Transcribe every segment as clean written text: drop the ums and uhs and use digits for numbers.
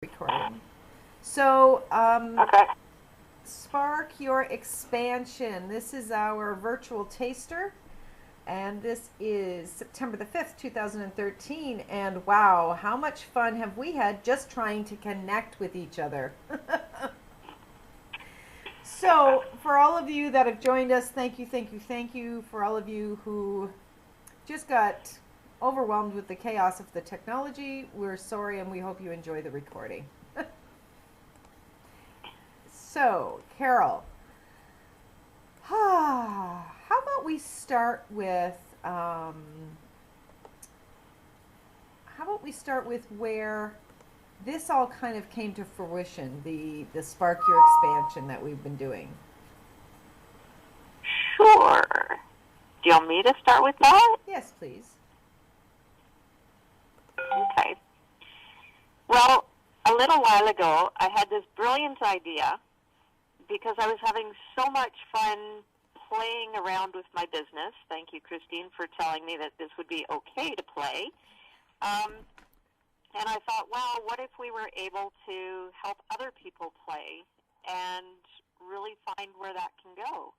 Recording. So, Okay. Spark Your Expansion. This is our virtual taster, and this is September the 5th, 2013. And wow, how much fun have we had just trying to connect with each other? So, for all of you that have joined us, thank you, thank you, thank you. For all of you who just got overwhelmed with the chaos of the technology, we're sorry and we hope you enjoy the recording. So, Carol, how about we start with where this all kind of came to fruition, the Spark Your Expansion that we've been doing. Sure. Do you want me to start with that? Yes, please. Okay. Well, a little while ago, I had this brilliant idea because I was having so much fun playing around with my business. Thank you, Christine, for telling me that this would be okay to play. And I thought, wow, what if we were able to help other people play and really find where that can go?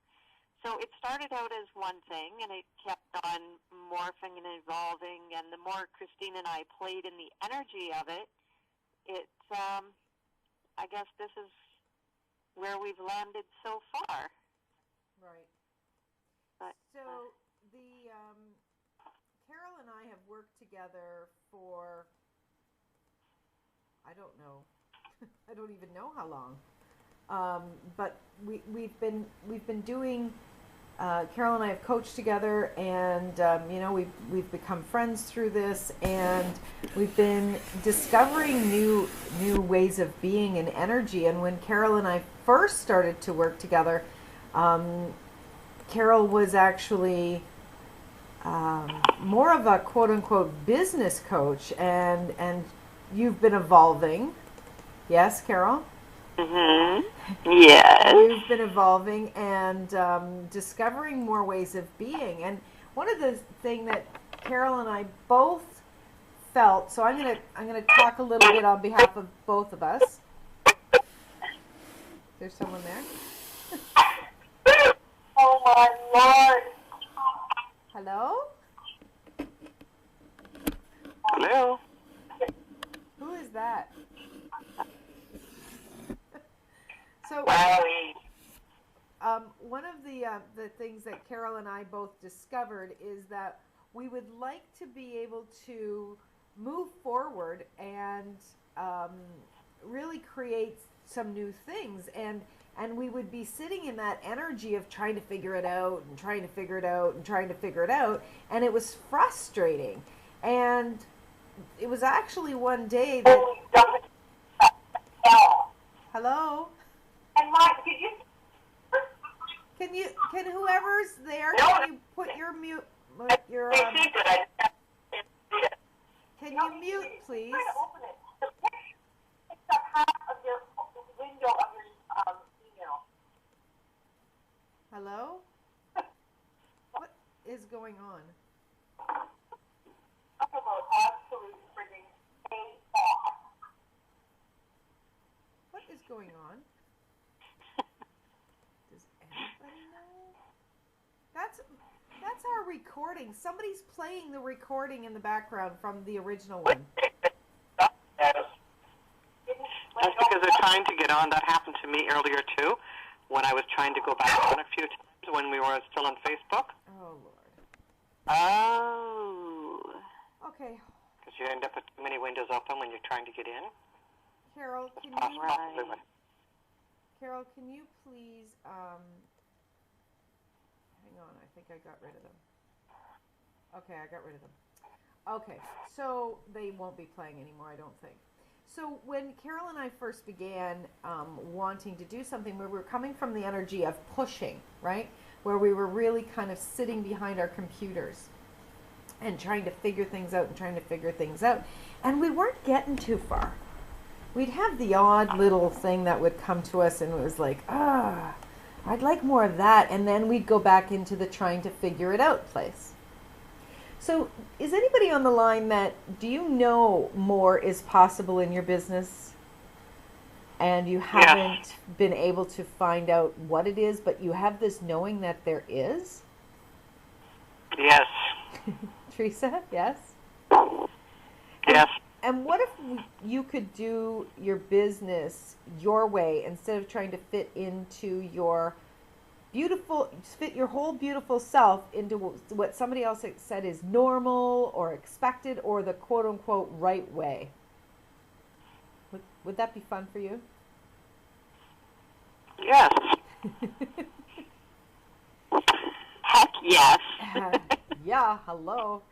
So it started out as one thing, and it kept on morphing and evolving. And the more Christine and I played in the energy of it, I guess this is where we've landed so far. Right. But, so Carol and I have worked together for, I don't know, I don't even know how long. But we've been doing. Carol and I have coached together, and we've become friends through this, and we've been discovering new ways of being and energy. And when Carol and I first started to work together, Carol was actually more of a quote unquote business coach, and you've been evolving. Yes, Carol? Mm-hmm. Yes. You've been evolving and discovering more ways of being. And one of the things that Carol and I both felt, so I'm gonna talk a little bit on behalf of both of us. There's someone there. Oh my Lord. Hello? Hello. Who is that? So, one of the things that Carol and I both discovered is that we would like to be able to move forward and really create some new things, and we would be sitting in that energy of trying to figure it out and trying to figure it out and trying to figure it out, and it was frustrating. And it was actually one day that hello. And Mike, Can whoever's there, can you put your mute, your, can you mute, please? Hello? What is going on? What is going on? Does anybody know? That's our recording. Somebody's playing the recording in the background from the original one. That's because they're trying to get on. That happened to me earlier, too, when I was trying to go back on a few times when we were still on Facebook. Oh, Lord. Oh. Okay. Because you end up with too many windows open when you're trying to get in. Carol, can you... Carol, can you please... hang on, I think I got rid of them. Okay, I got rid of them. Okay, so they won't be playing anymore, I don't think. So when Carol and I first began wanting to do something, where we were coming from the energy of pushing, right? Where we were really kind of sitting behind our computers and trying to figure things out. And we weren't getting too far. We'd have the odd little thing that would come to us, and it was like, I'd like more of that. And then we'd go back into the trying to figure it out place. So is anybody on the line that, do you know more is possible in your business? and you haven't been able to find out what it is, but you have this knowing that there is? Yes. Teresa, yes? Yes. And what if you could do your business your way instead of trying to fit into your fit your whole beautiful self into what somebody else said is normal or expected or the quote unquote right way? Would that be fun for you? Yes. Heck yes. Yeah, hello.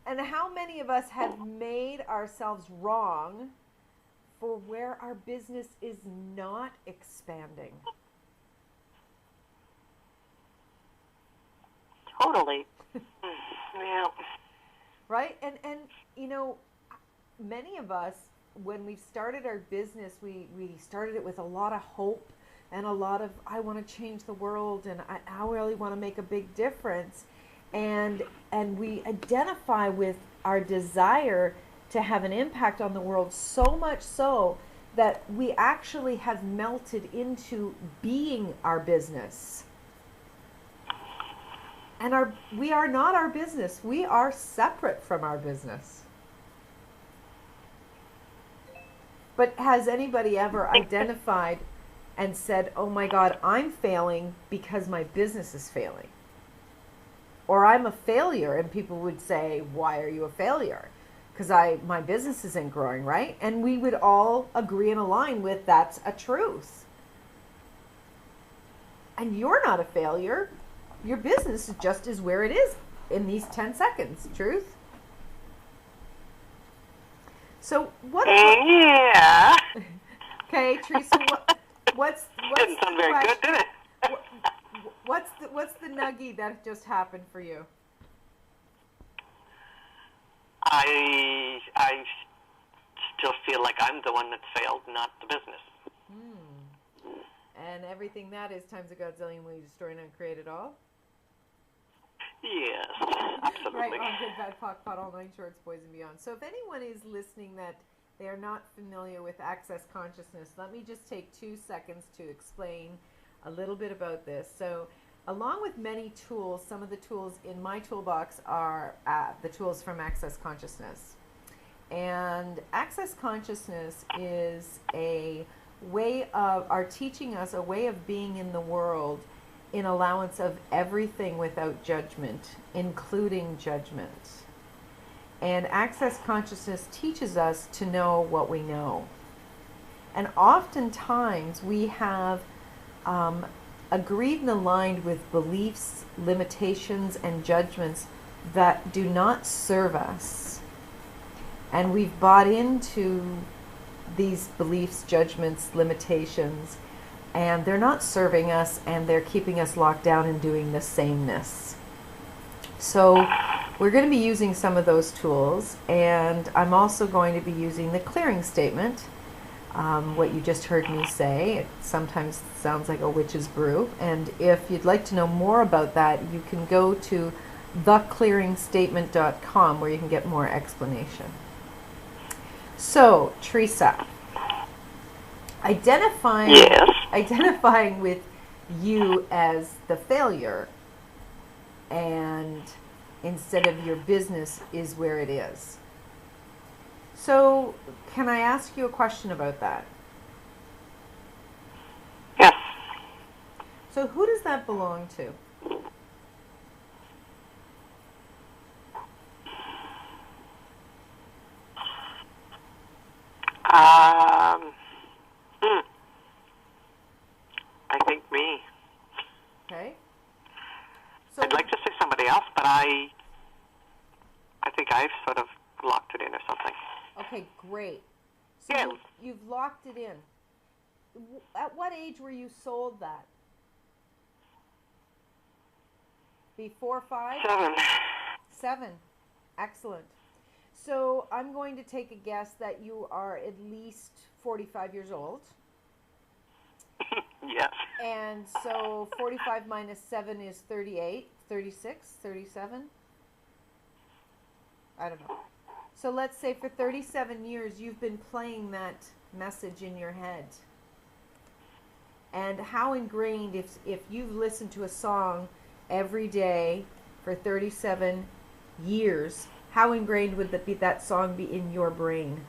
And how many of us have made ourselves wrong for where our business is not expanding? Totally. Yeah. Right? And you know, many of us, when we started our business, we started it with a lot of hope and a lot of, I want to change the world and I really want to make a big difference. And we identify with our desire to have an impact on the world so much so that we actually have melted into being our business. And we are not our business. We are separate from our business. But has anybody ever identified and said, oh my God, I'm failing because my business is failing? Or I'm a failure, and people would say, why are you a failure? Because my business isn't growing, right? And we would all agree and align with that's a truth. And you're not a failure. Your business just is where it is in these 10 seconds. Truth? So what? Yeah. Okay, Teresa. What's Didn't sound very good, did it? What's the nuggie that just happened for you? I still feel like I'm the one that failed, not the business. And everything that is times a godzillion, will you destroy and uncreate it all? Yes, absolutely. Right, on good, bad, pot, all nine shorts, boys and beyond. So if anyone is listening that they are not familiar with Access Consciousness, let me just take 2 seconds to explain a little bit about this. So along with many tools, some of the tools in my toolbox are the tools from Access Consciousness. And Access Consciousness is teaching us a way of being in the world in allowance of everything without judgment, including judgment. And Access Consciousness teaches us to know what we know. And oftentimes we have agreed and aligned with beliefs, limitations, and judgments that do not serve us. And we've bought into these beliefs, judgments, limitations, and they're not serving us, and they're keeping us locked down and doing the sameness. So we're going to be using some of those tools, and I'm also going to be using the clearing statement, what you just heard me say. It sometimes sounds like a witch's brew, and if you'd like to know more about that, you can go to theclearingstatement.com where you can get more explanation. So, Teresa, identifying with you as the failure and instead of your business is where it is. So can I ask you a question about that? Yes. So who does that belong to? I think me. Okay. So I'd like to say somebody else, but I think I've sort of locked it in or something. okay, great. So Yeah. you've locked it in. At what age were you sold that? Before 5? 7. 7. Excellent. So I'm going to take a guess that you are at least 45 years old. Yes. And so 45 minus 7 is 38, 36, 37? I don't know. So let's say for 37 years you've been playing that message in your head. And how ingrained, if you've listened to a song every day for 37 years, how ingrained would that song be in your brain?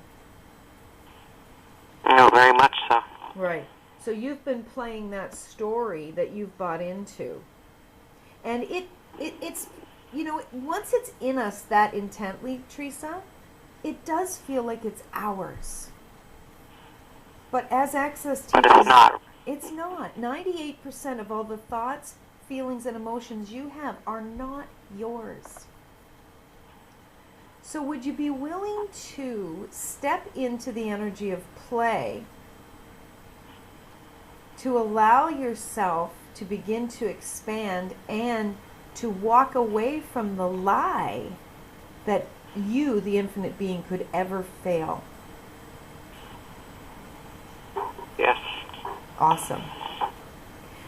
No, very much so. Right. So you've been playing that story that you've bought into. And it's, once it's in us that intently, Teresa, it does feel like it's ours. But as Access teaches, but it's not. It's not. 98% of all the thoughts, feelings, and emotions you have are not yours. So would you be willing to step into the energy of play to allow yourself to begin to expand and to walk away from the lie that you, the infinite being, could ever fail? Yes. Awesome.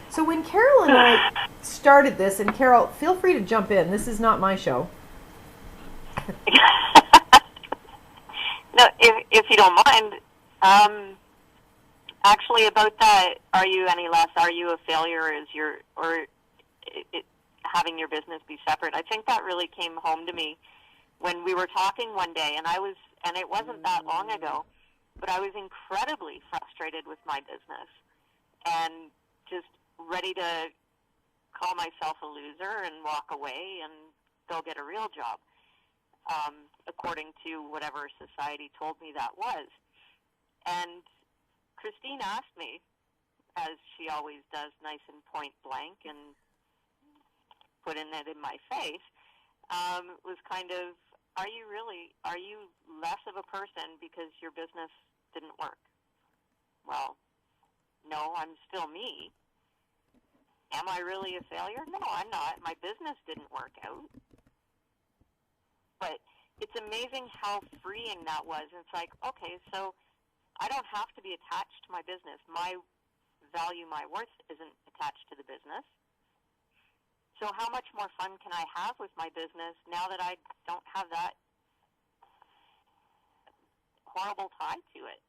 So when Carol and I started this, and Carol, feel free to jump in. This is not my show. No, if you don't mind. Actually, about that, are you any less? Are you a failure? Having your business be separate? I think that really came home to me when we were talking one day, and it wasn't that long ago, but I was incredibly frustrated with my business and just ready to call myself a loser and walk away and go get a real job, according to whatever society told me that was. And Christine asked me, as she always does, nice and point blank and putting it in my face, was kind of, are you less of a person because your business didn't work? Well, no, I'm still me. Am I really a failure? No, I'm not. My business didn't work out. But it's amazing how freeing that was. It's like, okay, so I don't have to be attached to my business. My value, my worth isn't attached to the business. So how much more fun can I have with my business now that I don't have that horrible tie to it?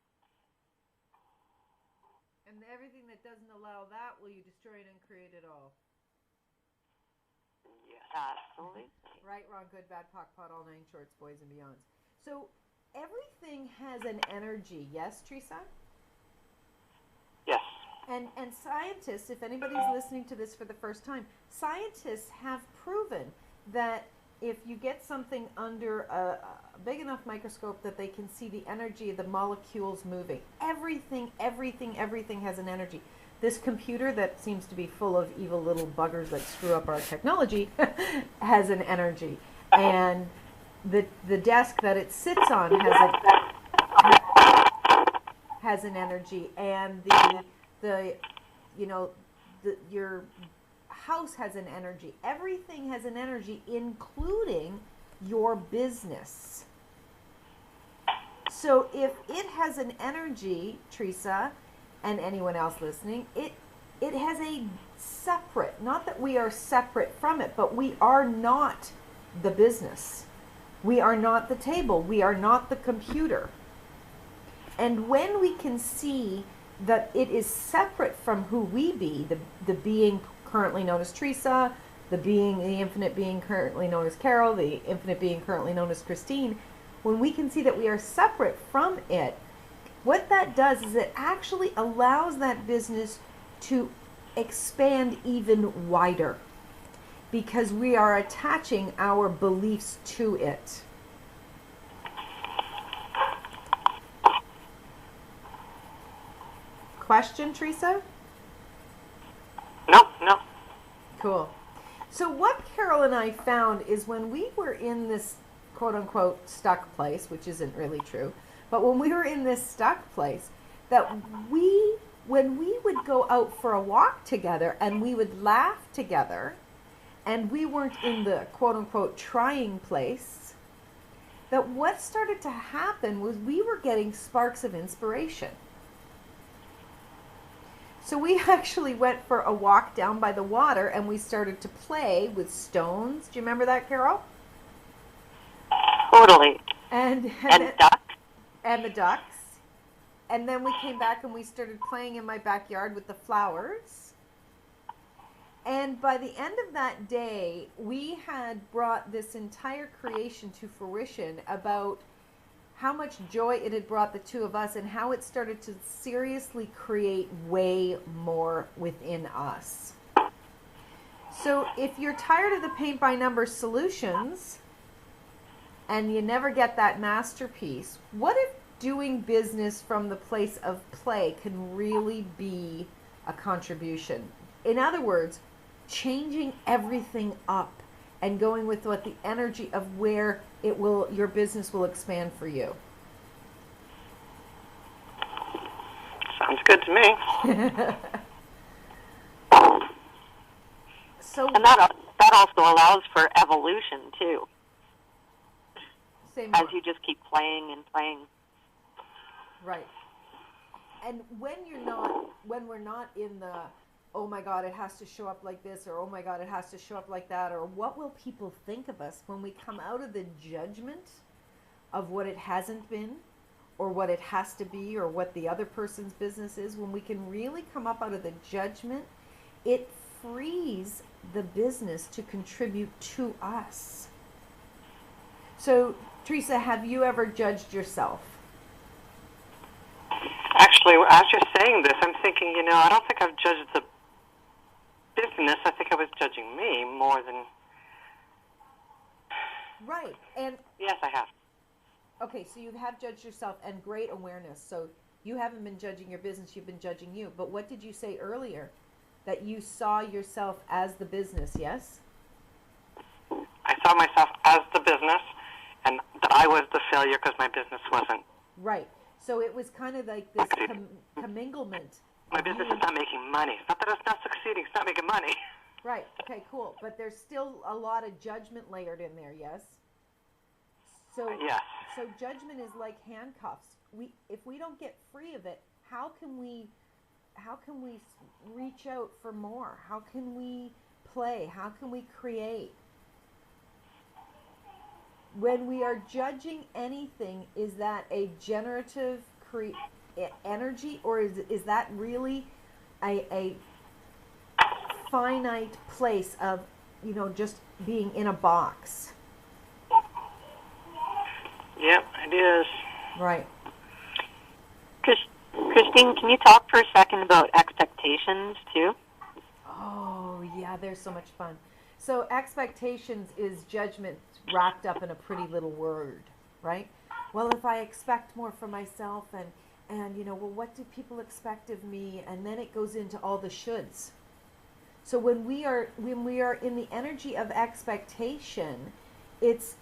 And everything that doesn't allow that, will you destroy it and create it all? Yes, absolutely. Right, wrong, good, bad, POC, pot, all nine shorts, boys and beyonds. So everything has an energy, yes, Teresa? Yes. And scientists, if anybody's listening to this for the first time, scientists have proven that if you get something under a big enough microscope that they can see the energy of the molecules moving. Everything has an energy. This computer that seems to be full of evil little buggers that screw up our technology has an energy. And the desk that it sits on has an energy. And your house has an energy. Everything has an energy, including your business. So if it has an energy, Teresa, and anyone else listening, it has a separate, not that we are separate from it, but we are not the business. We are not the table. We are not the computer. And when we can see that it is separate from who we be, the being currently known as Teresa, the infinite being currently known as Carol, the infinite being currently known as Christine, when we can see that we are separate from it, what that does is it actually allows that business to expand even wider because we are attaching our beliefs to it. Question, Teresa? No. Cool. So what Carol and I found is when we were in this quote-unquote stuck place, which isn't really true, but when we were in this stuck place, that when we would go out for a walk together and we would laugh together and we weren't in the quote-unquote trying place, that what started to happen was we were getting sparks of inspiration. So we actually went for a walk down by the water and we started to play with stones. Do you remember that, Carol? Totally. And ducks. And the ducks. And then we came back and we started playing in my backyard with the flowers. And by the end of that day, we had brought this entire creation to fruition about how much joy it had brought the two of us and how it started to seriously create way more within us. So if you're tired of the paint by numbers solutions and you never get that masterpiece, what if doing business from the place of play can really be a contribution? In other words, changing everything up and going with what the energy of where your business will expand for you. Sounds good to me. And that also allows for evolution too. Same as you just keep playing and playing. Right. And when we're not in the, oh my God, it has to show up like this, or oh my God, it has to show up like that, or what will people think of us, when we come out of the judgment of what it hasn't been, or what it has to be, or what the other person's business is, when we can really come up out of the judgment, it frees the business to contribute to us. So, Teresa, have you ever judged yourself? Actually, as you're saying this, I'm thinking, I don't think I've judged the business. I think I was judging me more than... Right. And yes, I have. Okay, so you have judged yourself, and great awareness. So you haven't been judging your business, you've been judging you. But what did you say earlier? That you saw yourself as the business, yes? I saw myself as the business, and that I was the failure because my business wasn't. Right. So it was kind of like this comminglement. My business is not making money. It's not that it's not succeeding. It's not making money. Right. Okay, cool. But there's still a lot of judgment layered in there, yes? So, yes. So judgment is like handcuffs. If we don't get free of it, how can we reach out for more? How can we play? How can we create? When we are judging anything, is that a generative energy, or is that really a finite place of, just being in a box? Yep, it is. Right. Christine, can you talk for a second about expectations too? Oh, yeah, there's so much fun. So expectations is judgment wrapped up in a pretty little word, right? Well, if I expect more from myself and well, what do people expect of me? And then it goes into all the shoulds. So when we are in the energy of expectation, it's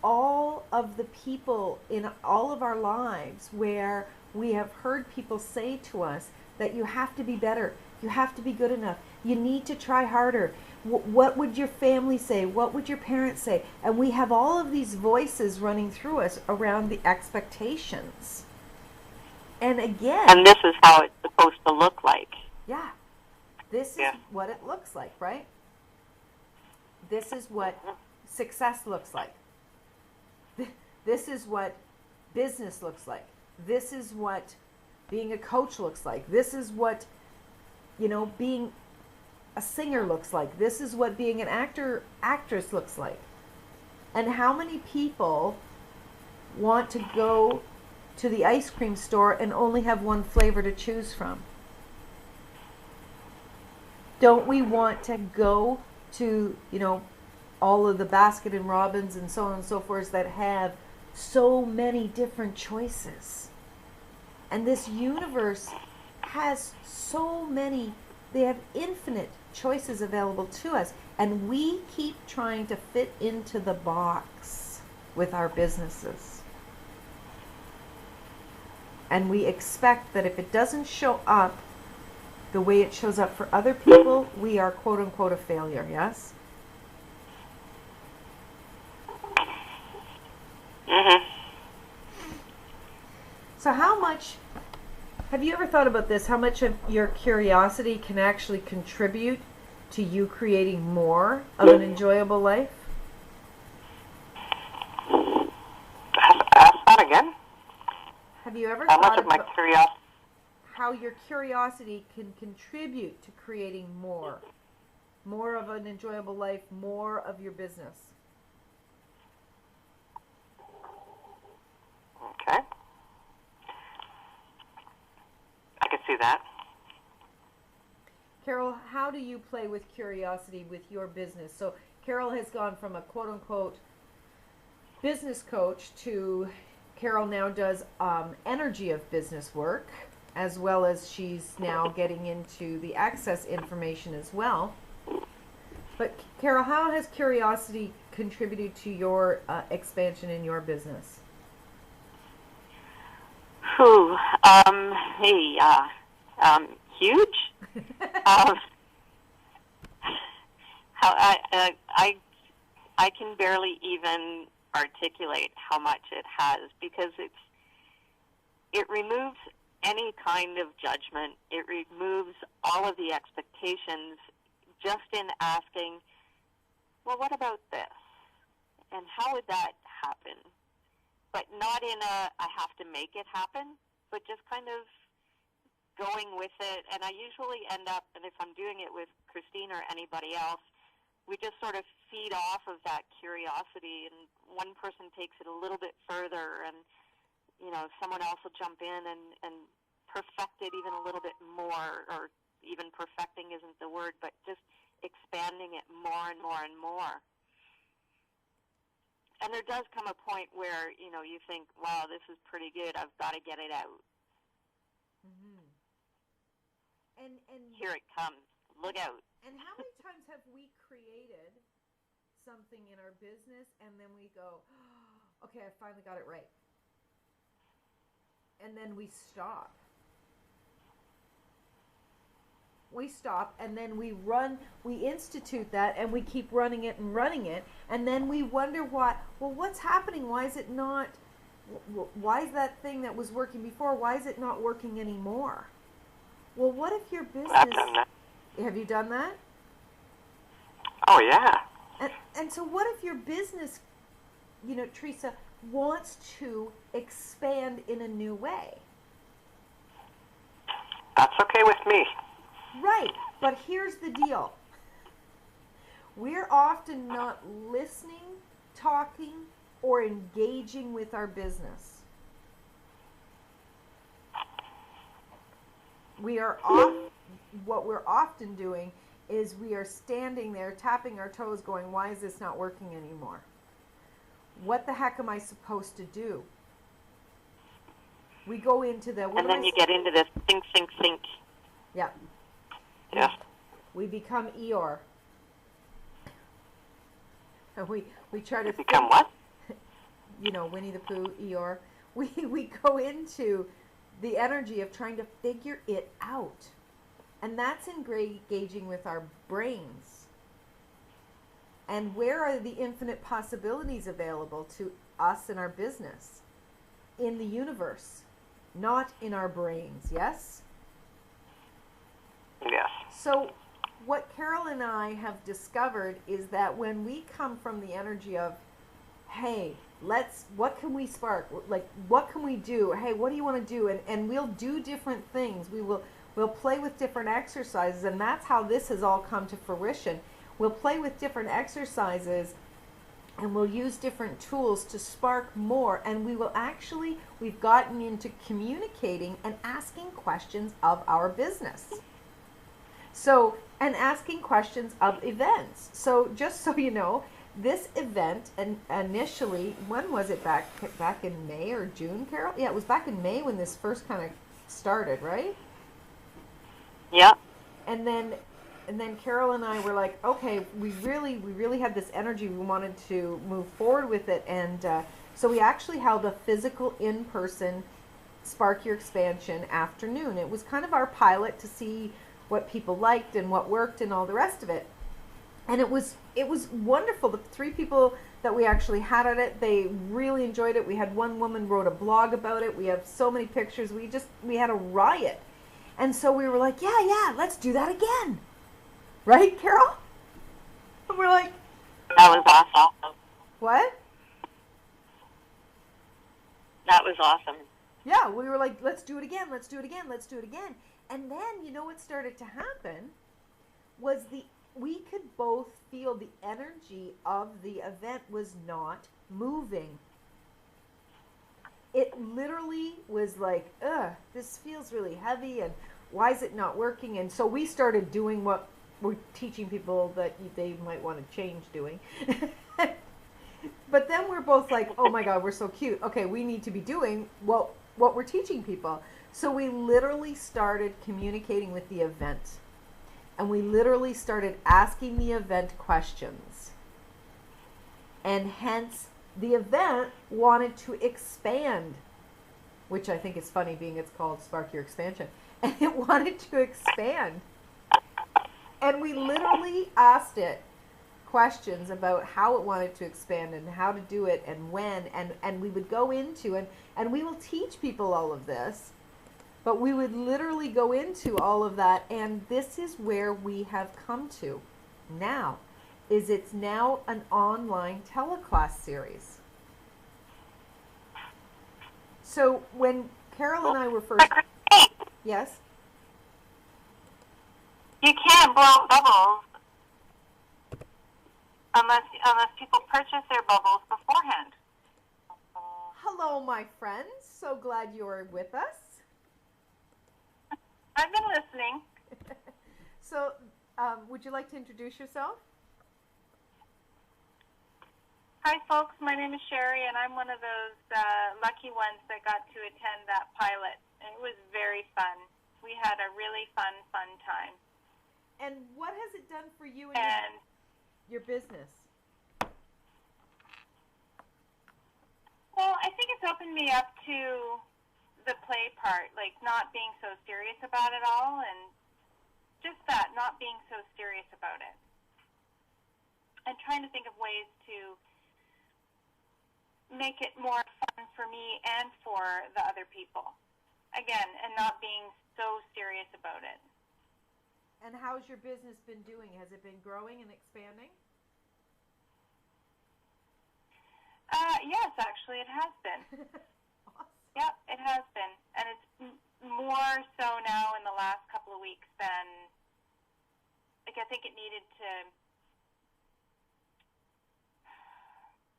all of the people in all of our lives where we have heard people say to us that you have to be better, you have to be good enough, you need to try harder. What would your family say? What would your parents say? And we have all of these voices running through us around the expectations. And again... And this is how it's supposed to look like. Yeah. This is what it looks like, right? This is what success looks like. This is what business looks like. This is what being a coach looks like. This is what, being a singer looks like. This is what being an actress looks like. And how many people want to go to the ice cream store and only have one flavor to choose from? Don't we want to go to, all of the Baskin and Robbins and so on and so forth that have so many different choices? And this universe has so many, they have infinite choices available to us, and we keep trying to fit into the box with our businesses. And we expect that if it doesn't show up the way it shows up for other people, we are quote unquote a failure, yes? Mm-hmm. So how much, have you ever thought about this, how much of your curiosity can actually contribute to you creating more of an enjoyable life? Ask that again. Have you ever How much thought of my about curiosity? how your curiosity can contribute to creating more of an enjoyable life, more of your business? Okay. I can see that. Carol, how do you play with curiosity with your business? So Carol has gone from a quote-unquote business coach to Carol now does energy of business work, as well as she's now getting into the access information as well. But Carol, how has curiosity contributed to your expansion in your business? Hey, huge. How I can barely even articulate how much it has, because it removes any kind of judgment. It removes all of the expectations just in asking, well, what about this? And how would that happen? But not in a, I have to make it happen, but just kind of going with it. And I usually end up, and if I'm doing it with Christine or anybody else, we just sort of feed off of that curiosity, and one person takes it a little bit further, and someone else will jump in and perfect it even a little bit more, or even perfecting isn't the word, but just expanding it more and more and more. And there does come a point where, you think, wow, this is pretty good. I've got to get it out. Mm-hmm. And here it comes. Look out. And how many times have we created something in our business and then we go, oh, okay, I finally got it right. And then we stop. And then we institute that, and we keep running it, and then we wonder what's happening? Why is it not, why is that thing that was working before, why is it not working anymore? Well, what if your business, I've done that. Have you done that? Oh, yeah. And so what if your business, Teresa, wants to expand in a new way? That's okay with me. Right, but here's the deal. We're often not listening, talking, or engaging with our business. What we're often doing is we are standing there, tapping our toes, going, why is this not working anymore? What the heck am I supposed to do? We go into the... And then you get into this think. Yeah. Yeah. We become Eeyore. And we try to become what? Winnie the Pooh, Eeyore. We go into the energy of trying to figure it out. And that's engaging with our brains. And where are the infinite possibilities available to us in our business? In the universe, not in our brains, yes? Yes. So what Carol and I have discovered is that when we come from the energy of, hey, what can we spark? Like, what can we do? Hey, what do you want to do? And we'll do different things. We'll play with different exercises, and that's how this has all come to fruition. We'll play with different exercises, and we'll use different tools to spark more, and we've gotten into communicating and asking questions of our business. So, and asking questions of events. So just so you know, this event, and initially, when was it, back in May or June, Carol? Yeah, it was back in May when this first kind of started, right? Yeah. And then Carol and I were like, okay, we really had this energy. We wanted to move forward with it, and so we actually held a physical in-person Spark Your Expansion afternoon. It was kind of our pilot to see what people liked and what worked and all the rest of it. And it was wonderful. The 3 people that we actually had at it, they really enjoyed it. We had one woman wrote a blog about it. We have so many pictures. We had a riot. And so we were like, yeah, let's do that again. Right, Carol? And we're like, that was awesome. What? That was awesome. Yeah, we were like, let's do it again, let's do it again, let's do it again. And then, you know what started to happen was we could both feel the energy of the event was not moving. It literally was like, ugh, this feels really heavy, and why is it not working? And so we started doing what we're teaching people that they might want to change doing. But then we're both like, oh my God, we're so cute. Okay, we need to be doing what we're teaching people. So we literally started communicating with the event. And we literally started asking the event questions. And hence, the event wanted to expand, which I think is funny being it's called Spark Your Expansion. And it wanted to expand. And we literally asked it questions about how it wanted to expand and how to do it and when. And we would go into, and we will teach people all of this, but we would literally go into all of that. And this is where we have come to now. It's now an online teleclass series. So when Carol and I were first... Yes? You can't blow bubbles unless people purchase their bubbles beforehand. Hello, my friends. So glad you're with us. I've been listening. So, would you like to introduce yourself? Hi, folks. My name is Sherry, and I'm one of those lucky ones that got to attend that pilot. It was very fun. We had a really fun time. And what has it done for you and your business? Well, I think it's opened me up to the play part, like not being so serious about it all, and just that, not being so serious about it. And trying to think of ways to make it more fun for me and for the other people. Again, and not being so serious about it. And how's your business been doing? Has it been growing and expanding? Yes, actually, it has been. Awesome. Yep, it has been. And it's more so now in the last couple of weeks than, like, I think it needed to,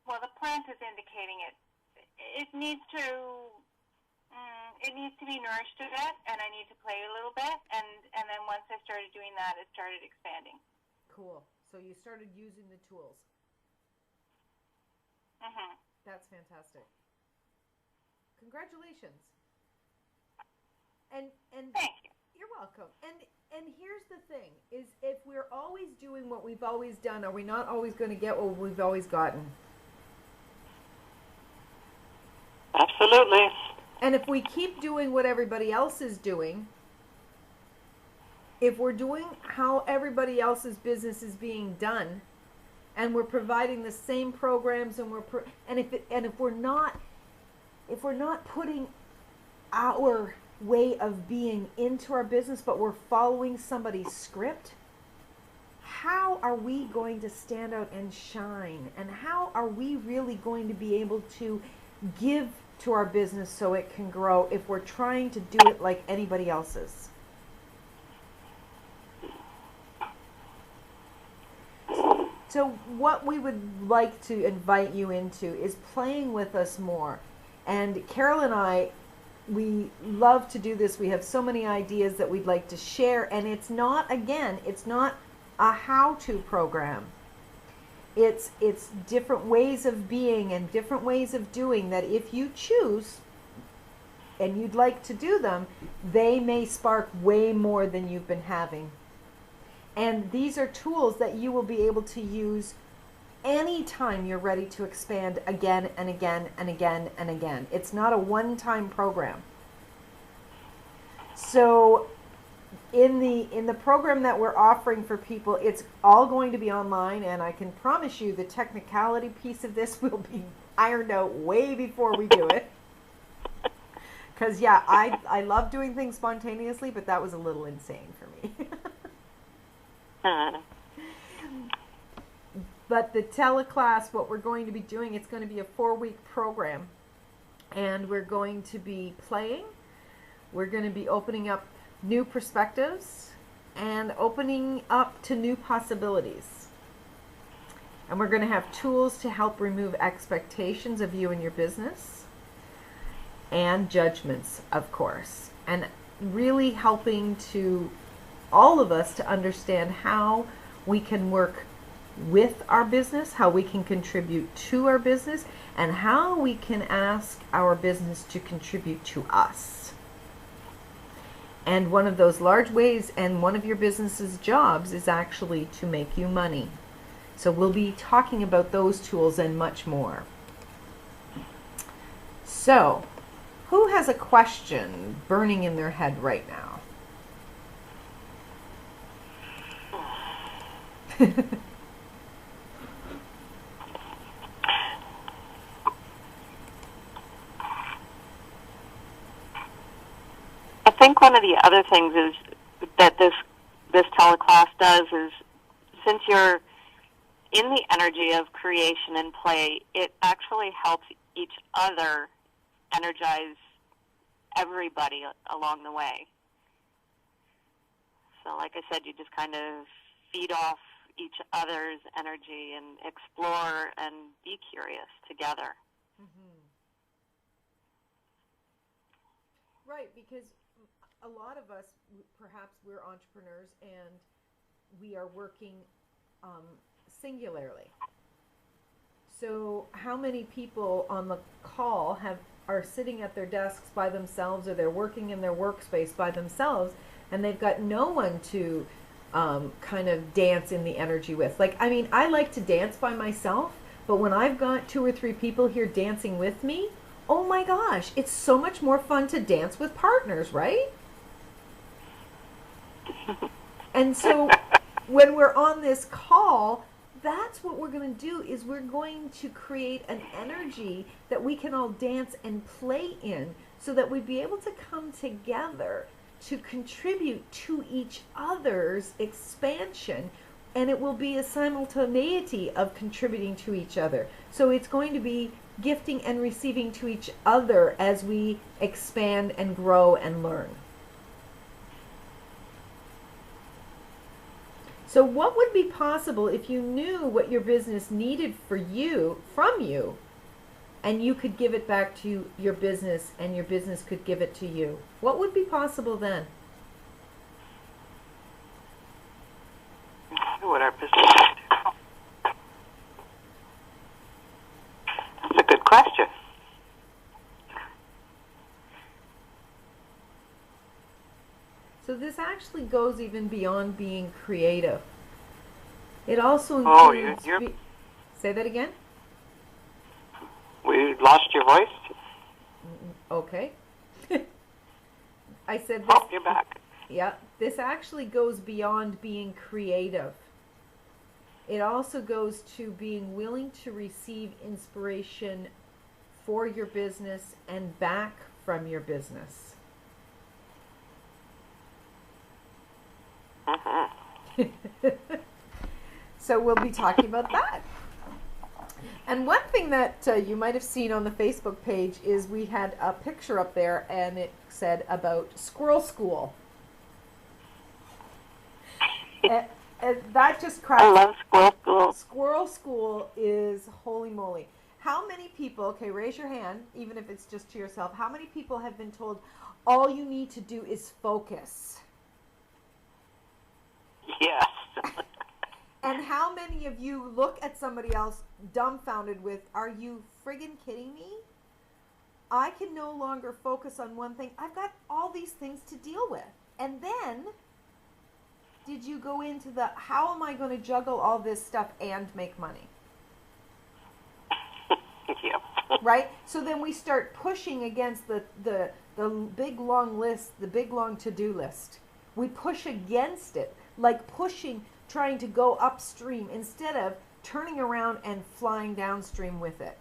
well, the plant is indicating it. It needs to be nourished a bit, and I need to play a little bit, and then once I started doing that, it started expanding. Cool. So you started using the tools. Mm-hmm. That's fantastic. Congratulations. And Thank you. You're welcome. And here's the thing, is if we're always doing what we've always done, are we not always going to get what we've always gotten? Absolutely. And if we keep doing what everybody else is doing, if we're doing how everybody else's business is being done, and we're providing the same programs, and if we're not putting our way of being into our business, but we're following somebody's script, how are we going to stand out and shine? And how are we really going to be able to give to our business so it can grow if we're trying to do it like anybody else's? So what we would like to invite you into is playing with us more. And Carol and I, we love to do this. We have so many ideas that we'd like to share. And it's not a how-to program. It's different ways of being and different ways of doing that if you choose and you'd like to do them, they may spark way more than you've been having. And these are tools that you will be able to use anytime you're ready to expand again and again and again and again. It's not a one-time program. So in the program that we're offering for people, it's all going to be online, and I can promise you the technicality piece of this will be ironed out way before we do it. Because, yeah, I love doing things spontaneously, but that was a little insane for me. But the teleclass, what we're going to be doing, it's going to be a 4-week program. and we're going to be playing. We're going to be opening up new perspectives and opening up to new possibilities. And we're going to have tools to help remove expectations of you and your business and judgments, of course, and really helping to all of us to understand how we can work with our business, how we can contribute to our business, and how we can ask our business to contribute to us. And one of those large ways, and one of your business's jobs, is actually to make you money. So we'll be talking about those tools and much more. So, who has a question burning in their head right now? I think one of the other things is that this teleclass does is, since you're in the energy of creation and play, it actually helps each other energize everybody along the way. So like I said, you just kind of feed off each other's energy and explore and be curious together. Mm-hmm. Right, because a lot of us, perhaps we're entrepreneurs and we are working singularly. So how many people on the call are sitting at their desks by themselves, or they're working in their workspace by themselves, and they've got no one to kind of dance in the energy with? Like, I mean, I like to dance by myself, but when I've got 2 or 3 people here dancing with me, oh my gosh, it's so much more fun to dance with partners, right? And so when we're on this call, that's what we're going to do, is we're going to create an energy that we can all dance and play in, so that we'd be able to come together to contribute to each other's expansion, and it will be a simultaneity of contributing to each other. So it's going to be gifting and receiving to each other as we expand and grow and learn. So what would be possible if you knew what your business needed from you, and you could give it back to your business, and your business could give it to you? What would be possible then? What our business do? That's a good question. So this actually goes even beyond being creative. It also includes... Say that again? We lost your voice. Okay. I said this... Oh, you're back. Yeah, this actually goes beyond being creative. It also goes to being willing to receive inspiration for your business and back from your business. So we'll be talking about that. And one thing that you might have seen on the Facebook page is we had a picture up there, and it said about Squirrel School. And that just cracks. I love Squirrel School. Squirrel School is holy moly. How many people, okay, raise your hand, even if it's just to yourself, how many people have been told all you need to do is focus? Yes. And how many of you look at somebody else dumbfounded with, are you friggin' kidding me? I can no longer focus on one thing. I've got all these things to deal with. And then, did you go into the, how am I going to juggle all this stuff and make money? Yep. Right? So then we start pushing against the big long list, the big long to-do list. We push against it, like pushing, trying to go upstream instead of turning around and flying downstream with it.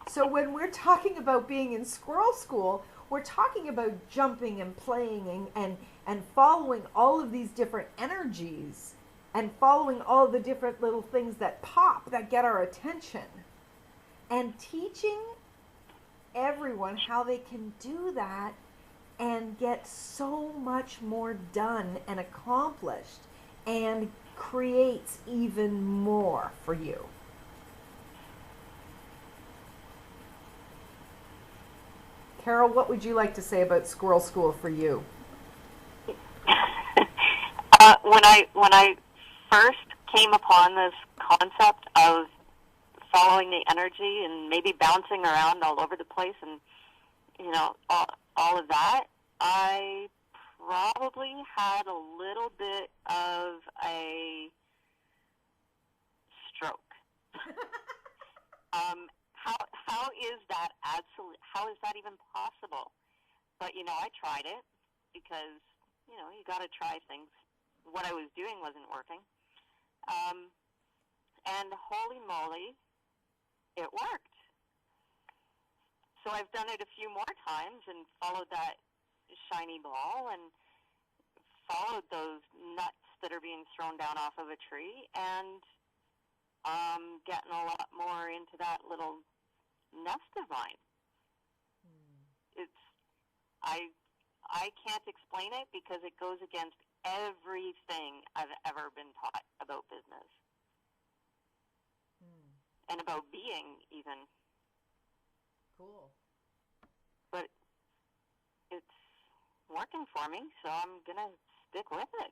So when we're talking about being in Squirrel School, we're talking about jumping and playing and following all of these different energies and following all the different little things that pop, that get our attention. and teaching everyone how they can do that and get so much more done and accomplished and creates even more for you. Carol, what would you like to say about Squirrel School for you? When I first came upon this concept of following the energy and maybe bouncing around all over the place and, all of that, I probably had a little bit of a stroke. How is that how is that even possible? But, I tried it because, you got to try things. What I was doing wasn't working. And holy moly, it worked. So I've done it a few more times and followed that shiny ball and followed those nuts that are being thrown down off of a tree and getting a lot more into that little nest of mine. I can't explain it because it goes against everything I've ever been taught about business and about being even. Cool. But it's working for me, so I'm going to stick with it.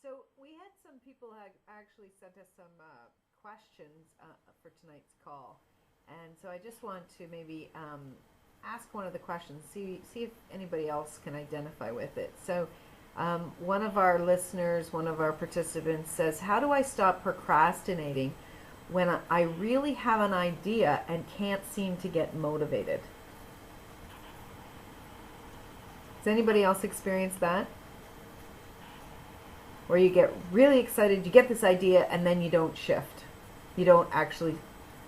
So we had some people actually sent us some questions for tonight's call. And so I just want to maybe ask one of the questions, see if anybody else can identify with it. So one of our listeners, one of our participants says, how do I stop procrastinating when I really have an idea and can't seem to get motivated? Has anybody else experienced that? Where you get really excited, you get this idea, and then you don't shift. You don't actually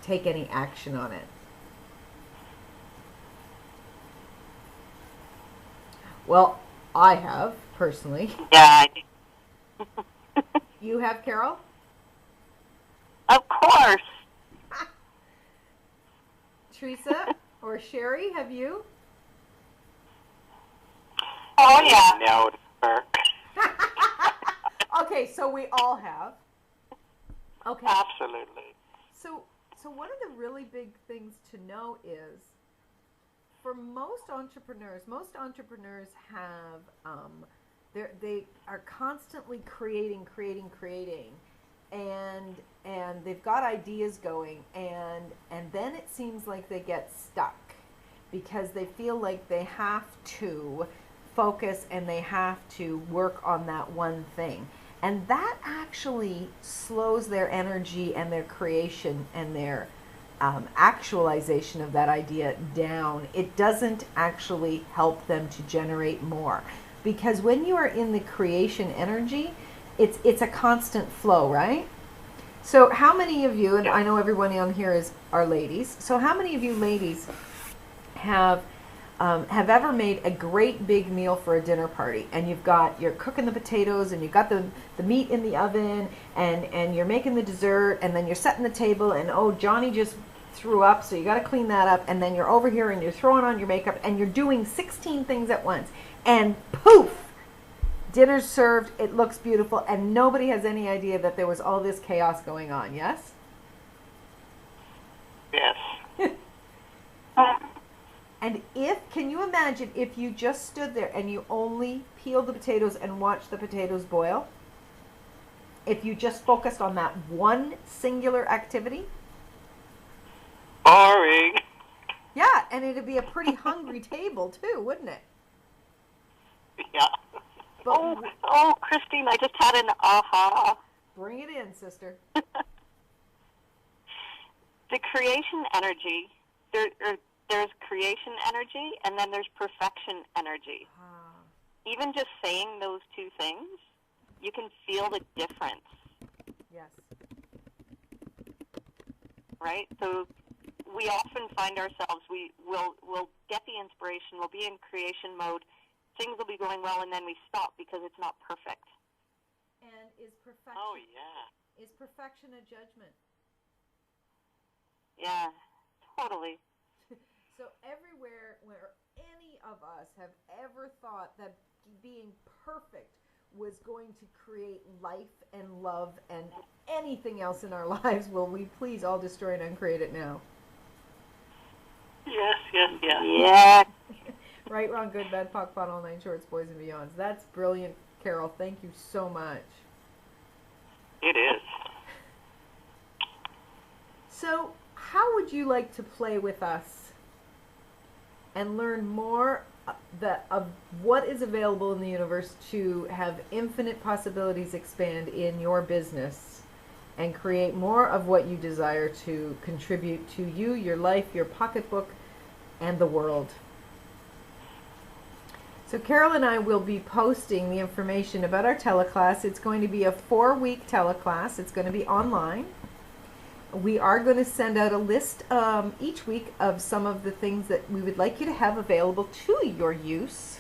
take any action on it. Well, I have, personally. Yeah. You have, Carol? Of course. Teresa or Sherry, have you? Oh, yeah. No, Burke. Okay, so we all have. Okay. Absolutely. So one of the really big things to know is, for most entrepreneurs have, they are constantly creating, and they've got ideas going, and then it seems like they get stuck because they feel like they have to focus and they have to work on that one thing. And that actually slows their energy and their creation and their actualization of that idea down. It doesn't actually help them to generate more. Because when you are in the creation energy, it's a constant flow, right? So how many of you, and I know everyone on here are ladies, so how many of you ladies have ever made a great big meal for a dinner party, and you're cooking the potatoes and you've got the meat in the oven and you're making the dessert, and then you're setting the table, and oh, Johnny just threw up, so you got to clean that up, and then you're over here and you're throwing on your makeup and you're doing 16 things at once, and poof, dinner's served, it looks beautiful, and nobody has any idea that there was all this chaos going on. Yes? Yes. And can you imagine if you just stood there and you only peeled the potatoes and watched the potatoes boil? If you just focused on that one singular activity? Boring. Yeah, and it'd be a pretty hungry table too, wouldn't it? Yeah. But Christine, I just had an aha. Bring it in, sister. The creation energy, there's creation energy, and then there's perfection energy. Even just saying those two things, you can feel the difference. Yes. Right? So we often find ourselves, we'll get the inspiration, we'll be in creation mode, things will be going well, and then we stop because it's not perfect. And is perfection Oh, yeah. is perfection a judgment? Yeah, totally. So everywhere where any of us have ever thought that being perfect was going to create life and love and anything else in our lives, will we please all destroy and uncreate it now? Yes, yes, yes. Yeah. Right, wrong, good, bad, POC, POD, all nine shorts, boys and beyonds. That's brilliant, Carol. Thank you so much. It is. So, how would you like to play with us and learn more of what is available in the universe to have infinite possibilities expand in your business and create more of what you desire to contribute to you, your life, your pocketbook, and the world? So Carol and I will be posting the information about our teleclass. It's going to be a 4-week teleclass. It's going to be online. We are going to send out a list each week of some of the things that we would like you to have available to your use,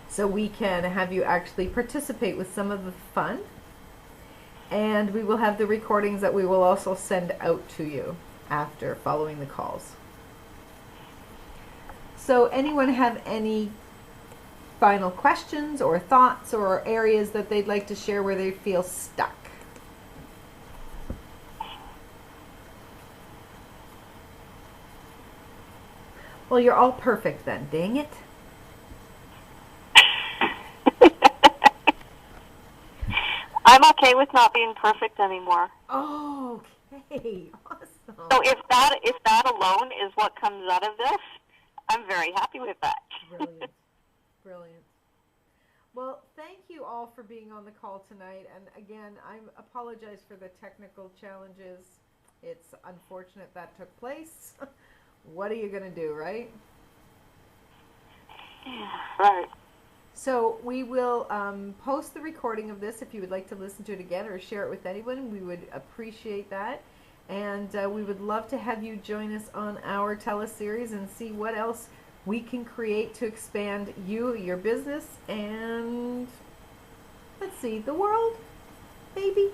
so we can have you actually participate with some of the fun. And we will have the recordings that we will also send out to you after, following the calls. So anyone have any final questions or thoughts or areas that they'd like to share where they feel stuck? Well, you're all perfect then, dang it. I'm okay with not being perfect anymore. Oh, okay, awesome. So if that alone is what comes out of this, I'm very happy with that. Brilliant, brilliant. Well, thank you all for being on the call tonight. And again, I apologize for the technical challenges. It's unfortunate that took place. What are you going to do, right? Right. So we will post the recording of this if you would like to listen to it again or share it with anyone. We would appreciate that. And we would love to have you join us on our teleseries and see what else we can create to expand you, your business, and let's see, the world, maybe?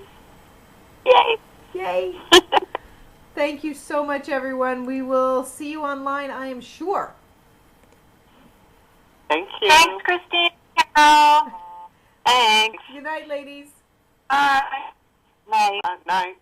Yay. Yay. Thank you so much, everyone. We will see you online, I am sure. Thank you. Thanks, Christine. Carol. Thanks. Good night, ladies. Bye. Night. Night.